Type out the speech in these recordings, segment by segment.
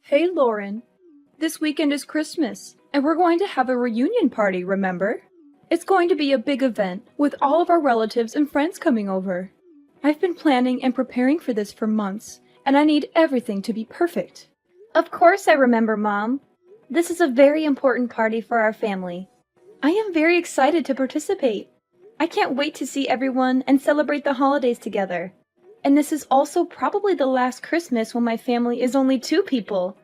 Hey Lauren, this weekend is Christmas, and we're going to have a reunion party, remember? It's going to be a big event, with all of our relatives and friends coming over. I've been planning and preparing for this for months, and I need everything to be perfect. Of course I remember, Mom. This is a very important party for our family. I am very excited to participate. I can't wait to see everyone and celebrate the holidays together. And this is also probably the last Christmas when my family is only 2 people.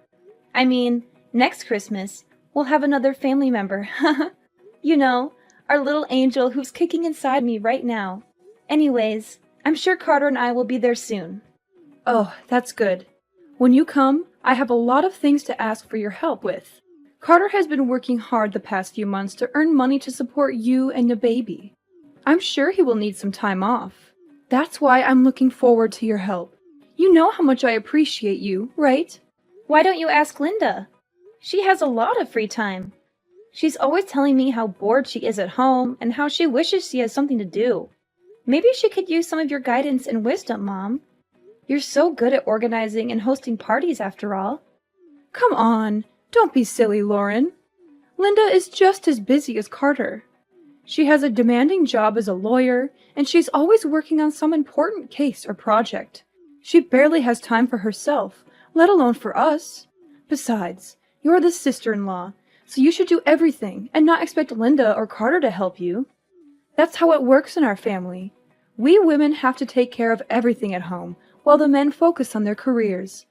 I mean, next Christmas, we'll have another family member. You know, our little angel who's kicking inside me right now. Anyways, I'm sure Carter and I will be there soon. Oh, that's good. When you come, I have a lot of things to ask for your help with. Carter has been working hard the past few months to earn money to support you and the baby. I'm sure he will need some time off. That's why I'm looking forward to your help. You know how much I appreciate you, right? Why don't you ask Linda? She has a lot of free time. She's always telling me how bored she is at home and how she wishes she has something to do. Maybe she could use some of your guidance and wisdom, Mom. You're so good at organizing and hosting parties after all. Come on, don't be silly, Lauren. Linda is just as busy as Carter. She has a demanding job as a lawyer, and she's always working on some important case or project. She barely has time for herself, let alone for us. Besides, you're the sister-in-law, so you should do everything and not expect Linda or Carter to help you. That's how it works in our family. We women have to take care of everything at home, while the men focus on their careers.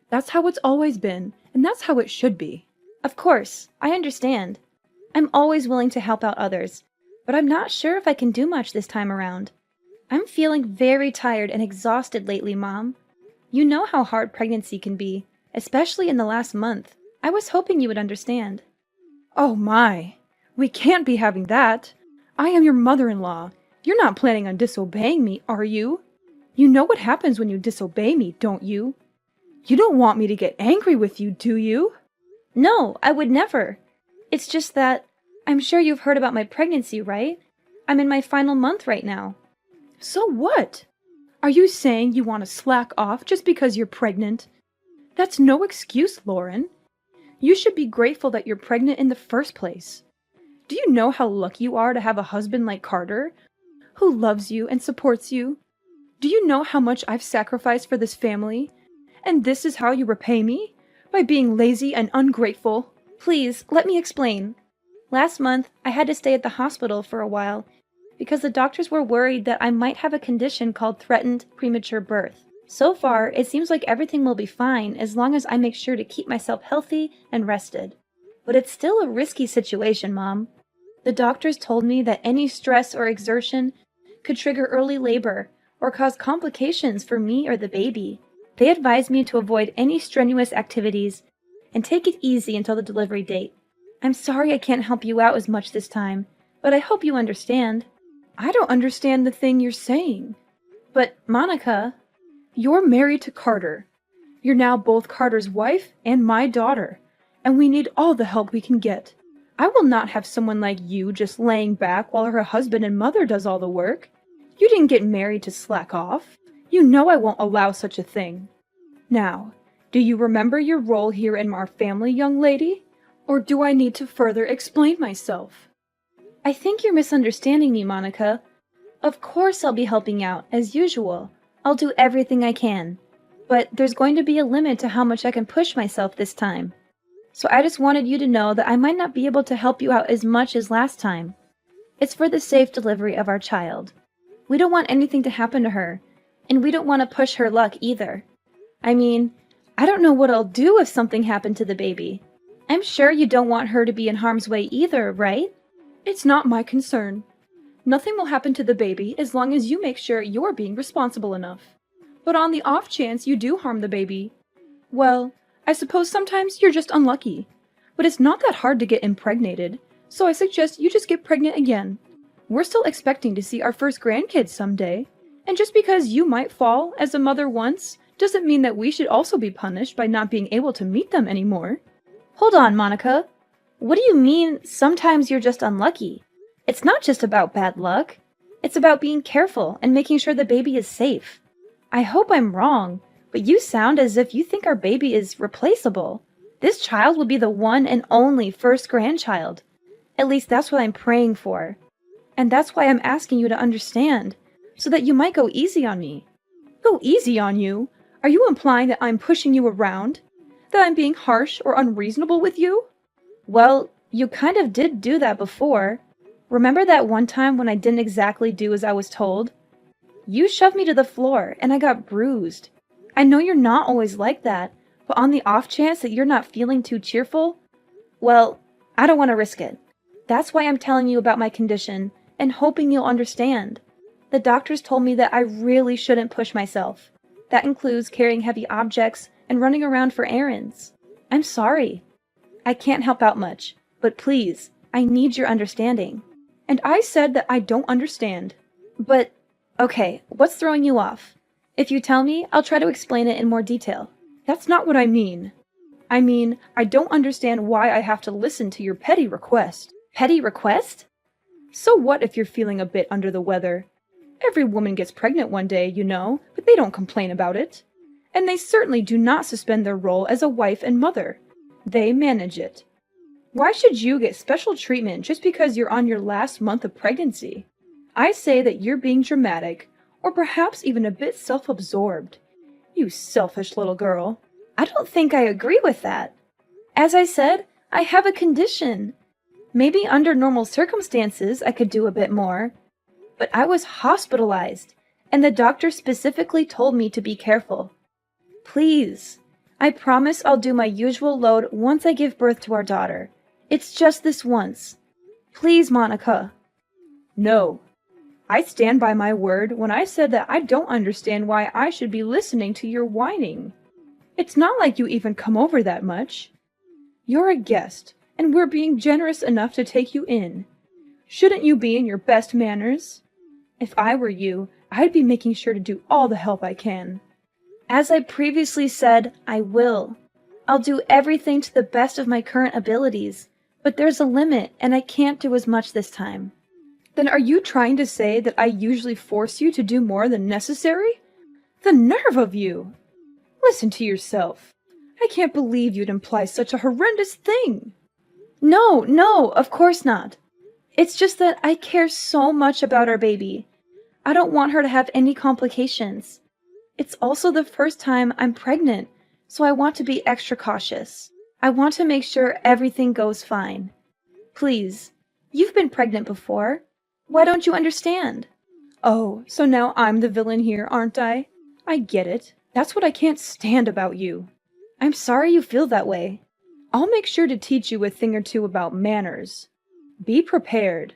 That's how it's always been, and that's how it should be. Of course, I understand. I'm always willing to help out others, but I'm not sure if I can do much this time around. I'm feeling very tired and exhausted lately, Mom. You know how hard pregnancy can be, especially in the last month. I was hoping you would understand. Oh my, we can't be having that. I am your mother-in-law. You're not planning on disobeying me, are you? You know what happens when you disobey me, don't you? You don't want me to get angry with you, do you? No, I would never. It's just that I'm sure you've heard about my pregnancy, right? I'm in my final month right now. So what? Are you saying you want to slack off just because you're pregnant? That's no excuse, Lauren. You should be grateful that you're pregnant in the first place. Do you know how lucky you are to have a husband like Carter, who loves you and supports you? Do you know how much I've sacrificed for this family? And this is how you repay me? By being lazy and ungrateful? Please, let me explain. Last month, I had to stay at the hospital for a while because the doctors were worried that I might have a condition called threatened premature birth. So far, it seems like everything will be fine as long as I make sure to keep myself healthy and rested. But it's still a risky situation, Mom. The doctors told me that any stress or exertion could trigger early labor or cause complications for me or the baby. They advised me to avoid any strenuous activities and take it easy until the delivery date. I'm sorry I can't help you out as much this time, but I hope you understand. I don't understand the thing you're saying. But, Monica, you're married to Carter. You're now both Carter's wife and my daughter, and we need all the help we can get. I will not have someone like you just laying back while her husband and mother does all the work. You didn't get married to slack off. You know I won't allow such a thing. Now, do you remember your role here in our family, young lady? Or do I need to further explain myself? I think you're misunderstanding me, Monica. Of course I'll be helping out, as usual. I'll do everything I can. But there's going to be a limit to how much I can push myself this time. So I just wanted you to know that I might not be able to help you out as much as last time. It's for the safe delivery of our child. We don't want anything to happen to her, and we don't want to push her luck either. I mean, I don't know what I'll do if something happened to the baby. I'm sure you don't want her to be in harm's way either, right? It's not my concern. Nothing will happen to the baby as long as you make sure you're being responsible enough. But on the off chance you do harm the baby, well, I suppose sometimes you're just unlucky. But it's not that hard to get impregnated, so I suggest you just get pregnant again. We're still expecting to see our first grandkids someday, and just because you might fall as a mother once doesn't mean that we should also be punished by not being able to meet them anymore. Hold on, Monica. What do you mean, sometimes you're just unlucky? It's not just about bad luck. It's about being careful and making sure the baby is safe. I hope I'm wrong, But you sound as if you think our baby is replaceable. This child will be the one and only first grandchild. At least that's what I'm praying for. And that's why I'm asking you to understand, so that you might go easy on me. Go easy on you? Are you implying that I'm pushing you around? That I'm being harsh or unreasonable with you? Well, you kind of did do that before. Remember that one time when I didn't exactly do as I was told? You shoved me to the floor and I got bruised. I know you're not always like that, but on the off chance that you're not feeling too cheerful, well, I don't want to risk it. That's why I'm telling you about my condition and hoping you'll understand. The doctors told me that I really shouldn't push myself. That includes carrying heavy objects and running around for errands. I'm sorry. I can't help out much, but please, I need your understanding. And I said that I don't understand. But, okay, what's throwing you off? If you tell me, I'll try to explain it in more detail. That's not what I mean. I mean, I don't understand why I have to listen to your petty request. Petty request? So what if you're feeling a bit under the weather? Every woman gets pregnant one day, you know, but they don't complain about it. And they certainly do not suspend their role as a wife and mother. They manage it. Why should you get special treatment just because you're on your last month of pregnancy? I say that you're being dramatic, or perhaps even a bit self-absorbed. You selfish little girl. I don't think I agree with that. As I said, I have a condition. Maybe under normal circumstances I could do a bit more. But I was hospitalized, and the doctor specifically told me to be careful. Please, I promise I'll do my usual load once I give birth to our daughter. It's just this once. Please, Monica. No. I stand by my word when I said that I don't understand why I should be listening to your whining. It's not like you even come over that much. You're a guest, and we're being generous enough to take you in. Shouldn't you be in your best manners? If I were you, I'd be making sure to do all the help I can. As I previously said, I will. I'll do everything to the best of my current abilities, but there's a limit, and I can't do as much this time. Then are you trying to say that I usually force you to do more than necessary? The nerve of you! Listen to yourself. I can't believe you'd imply such a horrendous thing. No, of course not. It's just that I care so much about our baby. I don't want her to have any complications. It's also the first time I'm pregnant, so I want to be extra cautious. I want to make sure everything goes fine. Please, you've been pregnant before. Why don't you understand? Oh, so now I'm the villain here, aren't I? I get it. That's what I can't stand about you. I'm sorry you feel that way. I'll make sure to teach you a thing or two about manners. Be prepared.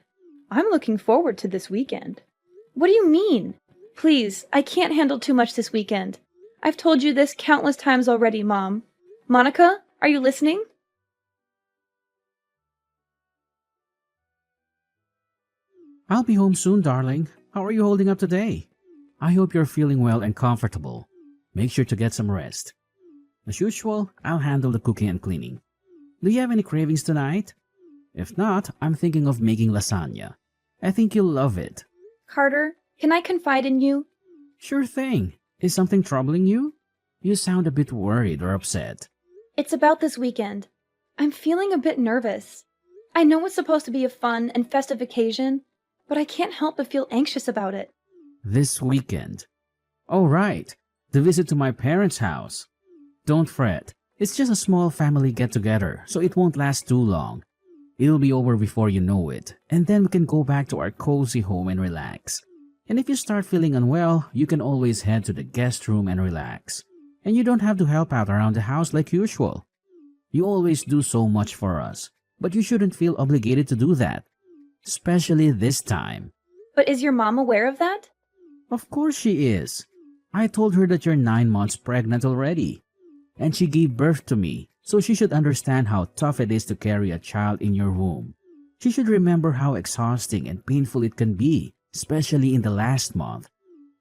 I'm looking forward to this weekend. What do you mean? Please, I can't handle too much this weekend. I've told you this countless times already, Mom. Monica, are you listening? I'll be home soon, darling. How are you holding up today? I hope you're feeling well and comfortable. Make sure to get some rest. As usual, I'll handle the cooking and cleaning. Do you have any cravings tonight? If not, I'm thinking of making lasagna. I think you'll love it. Carter, can I confide in you? Sure thing. Is something troubling you? You sound a bit worried or upset. It's about this weekend. I'm feeling a bit nervous. I know it's supposed to be a fun and festive occasion, but I can't help but feel anxious about it. This weekend? Oh, right. The visit to my parents' house. Don't fret. It's just a small family get-together, so it won't last too long. It'll be over before you know it, and then we can go back to our cozy home and relax. And if you start feeling unwell, you can always head to the guest room and relax. And you don't have to help out around the house like usual. You always do so much for us, but you shouldn't feel obligated to do that. Especially this time. But is your mom aware of that? Of course she is. I told her that you're 9 months pregnant already. And she gave birth to me, so she should understand how tough it is to carry a child in your womb. She should remember how exhausting and painful it can be, especially in the last month.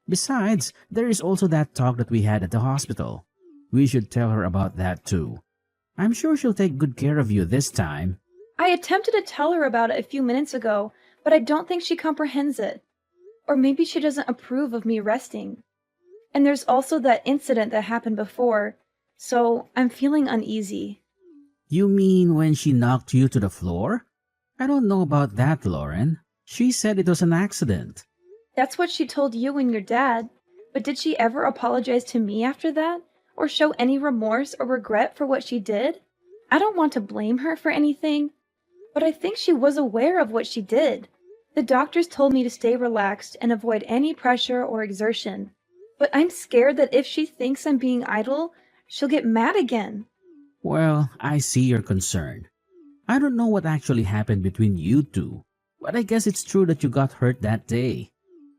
Besides, there is also that talk that we had at the hospital. We should tell her about that too. I'm sure she'll take good care of you this time. I attempted to tell her about it a few minutes ago, but I don't think she comprehends it. Or maybe she doesn't approve of me resting. And there's also that incident that happened before, so I'm feeling uneasy. You mean when she knocked you to the floor? I don't know about that, Lauren. She said it was an accident. That's what she told you and your dad. But did she ever apologize to me after that? Or show any remorse or regret for what she did? I don't want to blame her for anything, but I think she was aware of what she did. The doctors told me to stay relaxed and avoid any pressure or exertion. But I'm scared that if she thinks I'm being idle, she'll get mad again. Well, I see your concern. I don't know what actually happened between you two, but I guess it's true that you got hurt that day.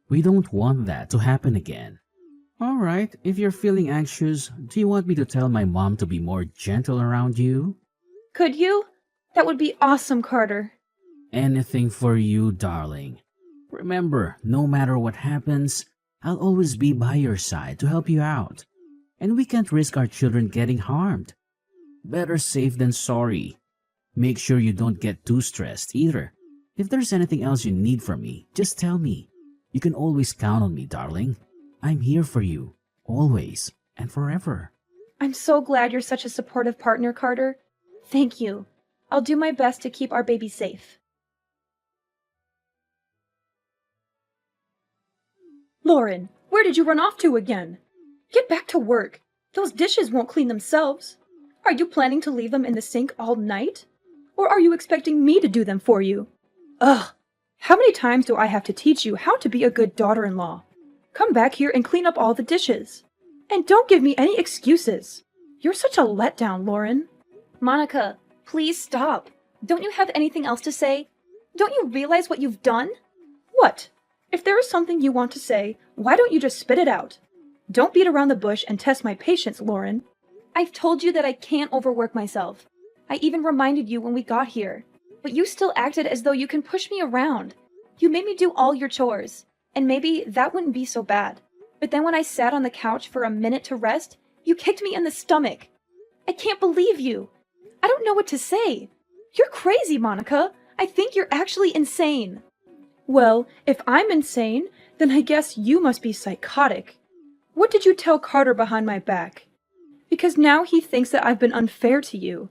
We don't want that to happen again. All right, if you're feeling anxious, do you want me to tell my mom to be more gentle around you? Could you? That would be awesome, Carter. Anything for you, darling. Remember, no matter what happens, I'll always be by your side to help you out. And we can't risk our children getting harmed. Better safe than sorry. Make sure you don't get too stressed either. If there's anything else you need from me, just tell me. You can always count on me, darling. I'm here for you, always and forever. I'm so glad you're such a supportive partner, Carter. Thank you. I'll do my best to keep our baby safe. Lauren, where did you run off to again? Get back to work. Those dishes won't clean themselves. Are you planning to leave them in the sink all night? Or are you expecting me to do them for you? Ugh! How many times do I have to teach you how to be a good daughter-in-law? Come back here and clean up all the dishes. And don't give me any excuses. You're such a letdown, Lauren. Monica, please stop. Don't you have anything else to say? Don't you realize what you've done? What? If there is something you want to say, why don't you just spit it out? Don't beat around the bush and test my patience, Lauren. I've told you that I can't overwork myself. I even reminded you when we got here. But you still acted as though you can push me around. You made me do all your chores. And maybe that wouldn't be so bad. But then when I sat on the couch for a minute to rest, you kicked me in the stomach. I can't believe you. I don't know what to say. You're crazy, Monica. I think you're actually insane. Well, if I'm insane, then I guess you must be psychotic. What did you tell Carter behind my back? Because now he thinks that I've been unfair to you.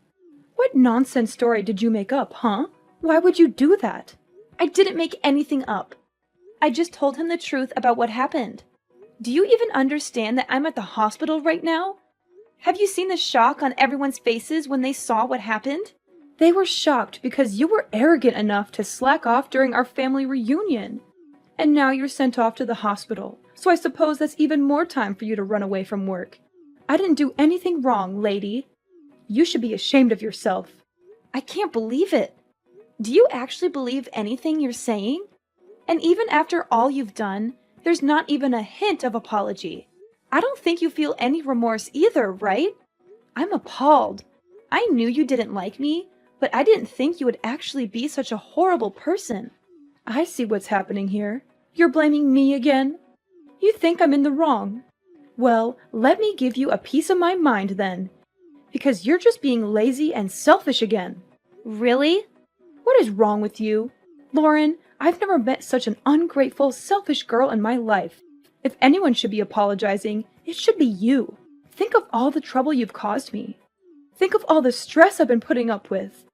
What nonsense story did you make up, huh? Why would you do that? I didn't make anything up. I just told him the truth about what happened. Do you even understand that I'm at the hospital right now? Have you seen the shock on everyone's faces when they saw what happened? They were shocked because you were arrogant enough to slack off during our family reunion. And now you're sent off to the hospital, so I suppose that's even more time for you to run away from work. I didn't do anything wrong, lady. You should be ashamed of yourself. I can't believe it. Do you actually believe anything you're saying? And even after all you've done, there's not even a hint of apology. I don't think you feel any remorse either, right? I'm appalled. I knew you didn't like me, but I didn't think you would actually be such a horrible person. I see what's happening here. You're blaming me again? You think I'm in the wrong? Well, let me give you a piece of my mind then. Because you're just being lazy and selfish again. Really? What is wrong with you? Lauren, I've never met such an ungrateful, selfish girl in my life. If anyone should be apologizing, it should be you. Think of all the trouble you've caused me. Think of all the stress I've been putting up with.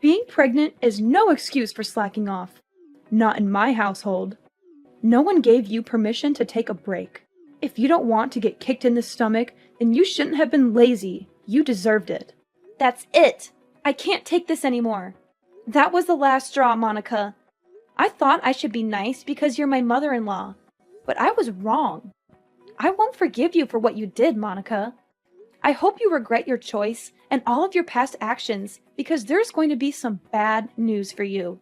Being pregnant is no excuse for slacking off. Not in my household. No one gave you permission to take a break. If you don't want to get kicked in the stomach, then you shouldn't have been lazy. You deserved it. That's it. I can't take this anymore. That was the last straw, Monica. I thought I should be nice because you're my mother-in-law, but I was wrong. I won't forgive you for what you did, Monica. I hope you regret your choice and all of your past actions because there's going to be some bad news for you.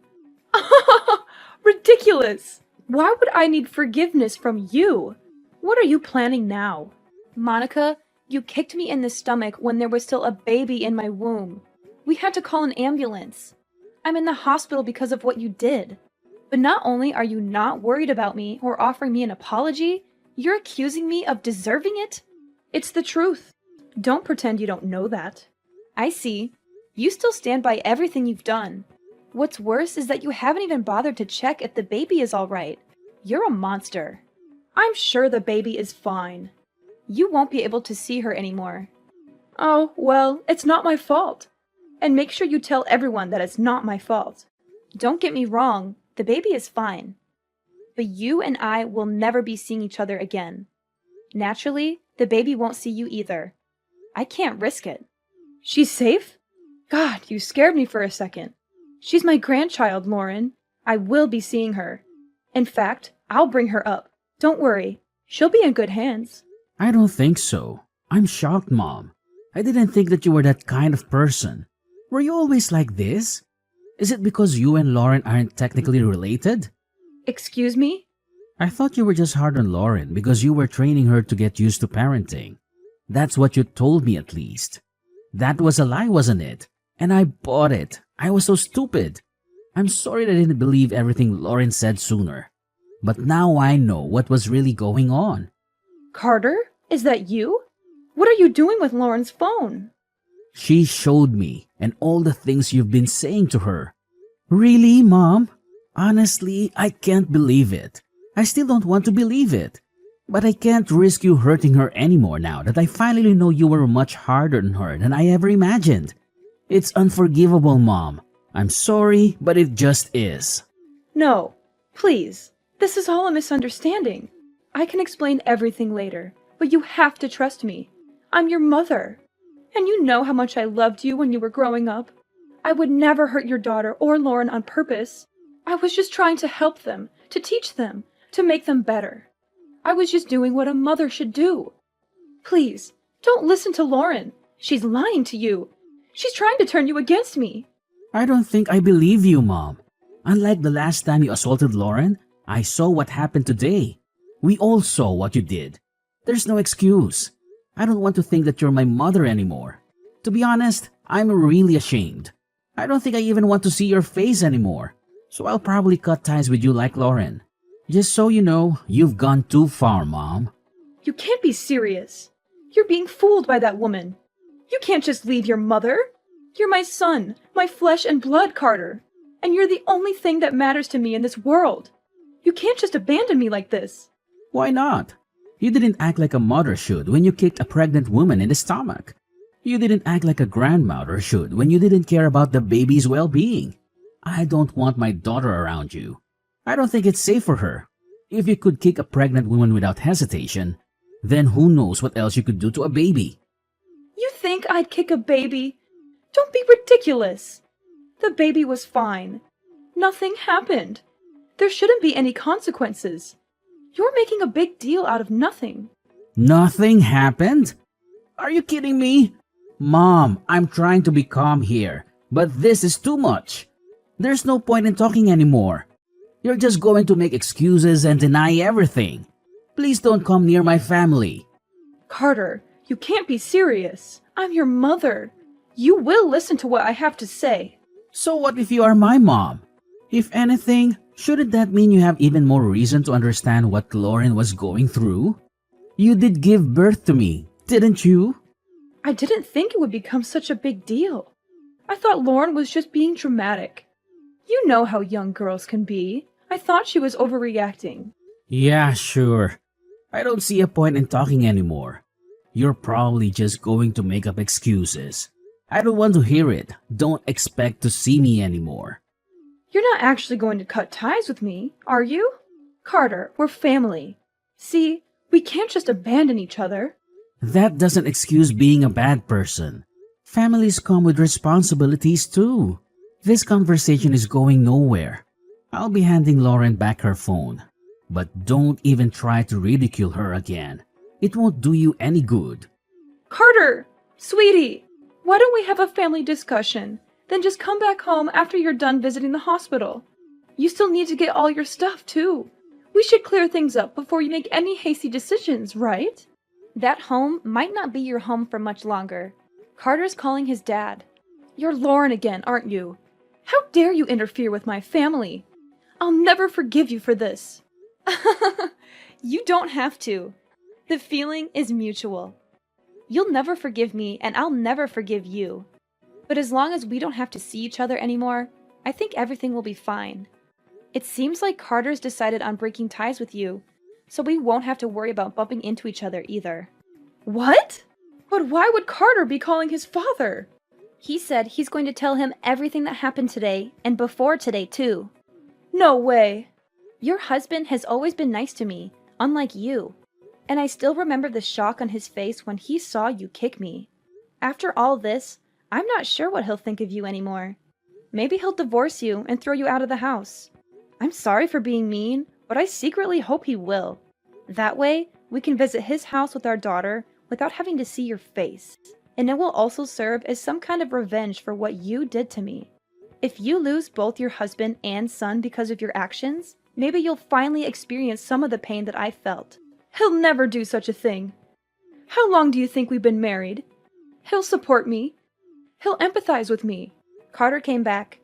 Ridiculous! Why would I need forgiveness from you? What are you planning now? Monica, you kicked me in the stomach when there was still a baby in my womb. We had to call an ambulance. I'm in the hospital because of what you did. But not only are you not worried about me or offering me an apology, you're accusing me of deserving it? It's the truth. Don't pretend you don't know that. I see. You still stand by everything you've done. What's worse is that you haven't even bothered to check if the baby is all right. You're a monster. I'm sure the baby is fine. You won't be able to see her anymore. Oh, well, it's not my fault. And make sure you tell everyone that it's not my fault. Don't get me wrong, the baby is fine. But you and I will never be seeing each other again. Naturally, the baby won't see you either. I can't risk it. She's safe? God, you scared me for a second. She's my grandchild, Lauren. I will be seeing her. In fact, I'll bring her up. Don't worry. She'll be in good hands. I don't think so. I'm shocked, Mom. I didn't think that you were that kind of person. Were you always like this? Is it because you and Lauren aren't technically related? Excuse me? I thought you were just hard on Lauren because you were training her to get used to parenting. That's what you told me at least. That was a lie, wasn't it? And I bought it. I was so stupid. I'm sorry that I didn't believe everything Lauren said sooner. But now I know what was really going on. Carter? Is that you? What are you doing with Lauren's phone? She showed me and all the things you've been saying to her. Really, Mom? Honestly, I can't believe it. I still don't want to believe it. But I can't risk you hurting her anymore now that I finally know you were much harder on her than I ever imagined. It's unforgivable, Mom. I'm sorry, but it just is. No, please. This is all a misunderstanding. I can explain everything later, but you have to trust me. I'm your mother. And you know how much I loved you when you were growing up. I would never hurt your daughter or Lauren on purpose. I was just trying to help them, to teach them, to make them better. I was just doing what a mother should do. Please, don't listen to Lauren. She's lying to you. She's trying to turn you against me. I don't think I believe you, Mom. Unlike the last time you assaulted Lauren, I saw what happened today. We all saw what you did. There's no excuse. I don't want to think that you're my mother anymore. To be honest, I'm really ashamed. I don't think I even want to see your face anymore. So I'll probably cut ties with you like Lauren. Just so you know, you've gone too far, Mom. You can't be serious. You're being fooled by that woman. You can't just leave your mother. You're my son, my flesh and blood, Carter. And you're the only thing that matters to me in this world. You can't just abandon me like this. Why not? You didn't act like a mother should when you kicked a pregnant woman in the stomach. You didn't act like a grandmother should when you didn't care about the baby's well-being. I don't want my daughter around you. I don't think it's safe for her. If you could kick a pregnant woman without hesitation, then who knows what else you could do to a baby. You think I'd kick a baby? Don't be ridiculous. The baby was fine. Nothing happened. There shouldn't be any consequences. You're making a big deal out of nothing. Nothing happened? Are you kidding me? Mom, I'm trying to be calm here, but this is too much. There's no point in talking anymore. You're just going to make excuses and deny everything. Please don't come near my family. Carter, you can't be serious. I'm your mother. You will listen to what I have to say. So what if you are my mom? If anything, shouldn't that mean you have even more reason to understand what Lauren was going through? You did give birth to me, didn't you? I didn't think it would become such a big deal. I thought Lauren was just being dramatic. You know how young girls can be. I thought she was overreacting. Yeah, sure. I don't see a point in talking anymore. You're probably just going to make up excuses. I don't want to hear it. Don't expect to see me anymore. You're not actually going to cut ties with me, are you? Carter, we're family. See, we can't just abandon each other. That doesn't excuse being a bad person. Families come with responsibilities too. This conversation is going nowhere. I'll be handing Lauren back her phone. But don't even try to ridicule her again. It won't do you any good. Carter! Sweetie! Why don't we have a family discussion? Then just come back home after you're done visiting the hospital. You still need to get all your stuff, too. We should clear things up before you make any hasty decisions, right? That home might not be your home for much longer. Carter's calling his dad. You're Lauren again, aren't you? How dare you interfere with my family? I'll never forgive you for this. You don't have to. The feeling is mutual. You'll never forgive me, and I'll never forgive you. But as long as we don't have to see each other anymore, I think everything will be fine. It seems like Carter's decided on breaking ties with you, so we won't have to worry about bumping into each other either. What? But why would Carter be calling his father? He said he's going to tell him everything that happened today, and before today too. No way. Your husband has always been nice to me, unlike you. And I still remember the shock on his face when he saw you kick me. After all this, I'm not sure what he'll think of you anymore. Maybe he'll divorce you and throw you out of the house. I'm sorry for being mean, but I secretly hope he will. That way, we can visit his house with our daughter without having to see your face. And it will also serve as some kind of revenge for what you did to me. If you lose both your husband and son because of your actions, maybe you'll finally experience some of the pain that I felt. He'll never do such a thing. How long do you think we've been married? He'll support me. He'll empathize with me. Carter came back.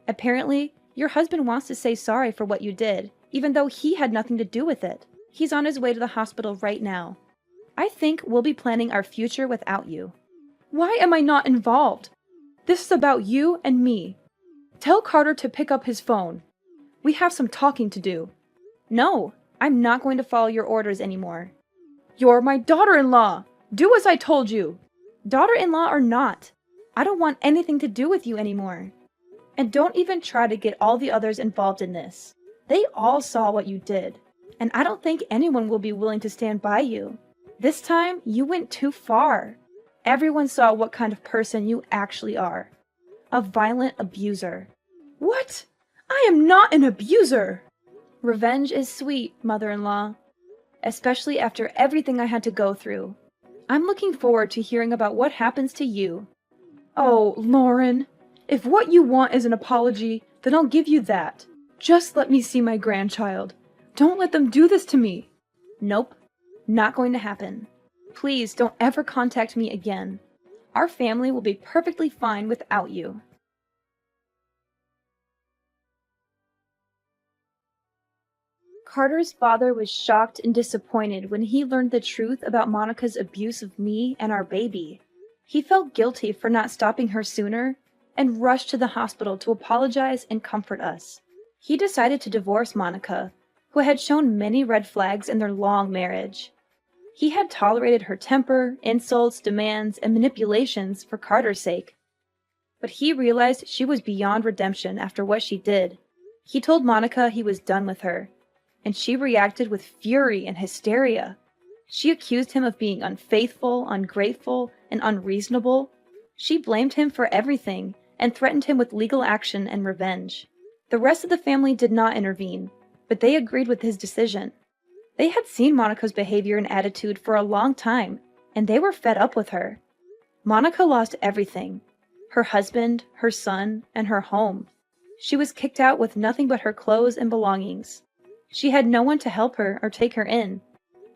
Apparently, your husband wants to say sorry for what you did, even though he had nothing to do with it. He's on his way to the hospital right now. I think we'll be planning our future without you. Why am I not involved? This is about you and me. Tell Carter to pick up his phone. We have some talking to do. No, I'm not going to follow your orders anymore. You're my daughter-in-law. Do as I told you. Daughter-in-law or not, I don't want anything to do with you anymore. And don't even try to get all the others involved in this. They all saw what you did, and I don't think anyone will be willing to stand by you. This time, you went too far. Everyone saw what kind of person you actually are. A violent abuser. What? I am not an abuser! Revenge is sweet, mother-in-law. Especially after everything I had to go through. I'm looking forward to hearing about what happens to you. Oh, Lauren. If what you want is an apology, then I'll give you that. Just let me see my grandchild. Don't let them do this to me. Nope. Not going to happen. Please don't ever contact me again. Our family will be perfectly fine without you. Carter's father was shocked and disappointed when he learned the truth about Monica's abuse of me and our baby. He felt guilty for not stopping her sooner and rushed to the hospital to apologize and comfort us. He decided to divorce Monica, who had shown many red flags in their long marriage. He had tolerated her temper, insults, demands, and manipulations for Carter's sake. But he realized she was beyond redemption after what she did. He told Monica he was done with her, and she reacted with fury and hysteria. She accused him of being unfaithful, ungrateful, and unreasonable. She blamed him for everything and threatened him with legal action and revenge. The rest of the family did not intervene, but they agreed with his decision. They had seen Monica's behavior and attitude for a long time, and they were fed up with her. Monica lost everything: her husband, her son, and her home. She was kicked out with nothing but her clothes and belongings. She had no one to help her or take her in,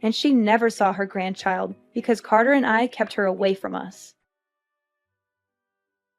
and she never saw her grandchild because Carter and I kept her away from us.